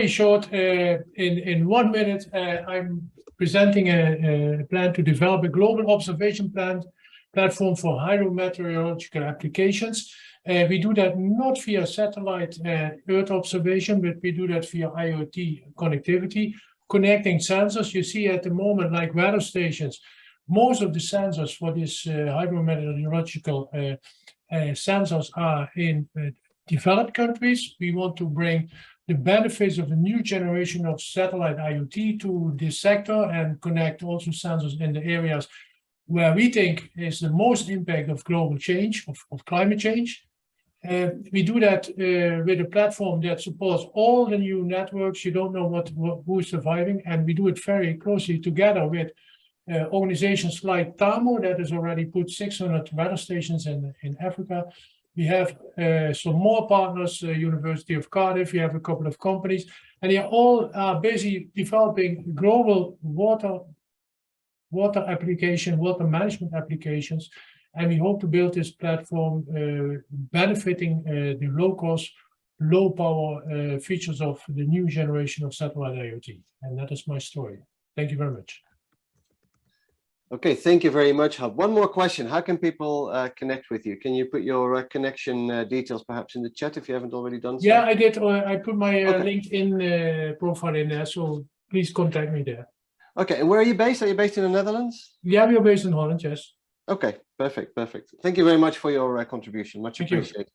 short, in 1 minute, I'm presenting a plan to develop a global observation platform for hydrometeorological applications. We do that not via satellite Earth observation, but we do that via IoT connectivity, connecting sensors. You see at the moment, like weather stations, most of the sensors for this hydrometeorological sensors are in developed countries. We want to bring the benefits of the new generation of satellite IoT to this sector and connect also sensors in the areas where we think is the most impact of global change, of climate change. We do that with a platform that supports all the new networks. You don't know who is surviving, and we do it very closely together with organizations like TAMO that has already put 600 weather stations in Africa. We have some more partners, University of Cardiff. We have a couple of companies, and they all are busy developing global water application, water management applications. And we hope to build this platform benefiting the low-cost, low-power features of the new generation of satellite IoT. And that is my story. Thank you very much. Okay, thank you very much, Hub. One more question. How can people connect with you? Can you put your connection details perhaps in the chat if you haven't already done so? Yeah, I did. I put my LinkedIn profile in there, so please contact me there. Okay, and where are you based? Are you based in the Netherlands? Yeah, we are based in Holland, yes. Okay, perfect, perfect. Thank you very much for your contribution. Much appreciated.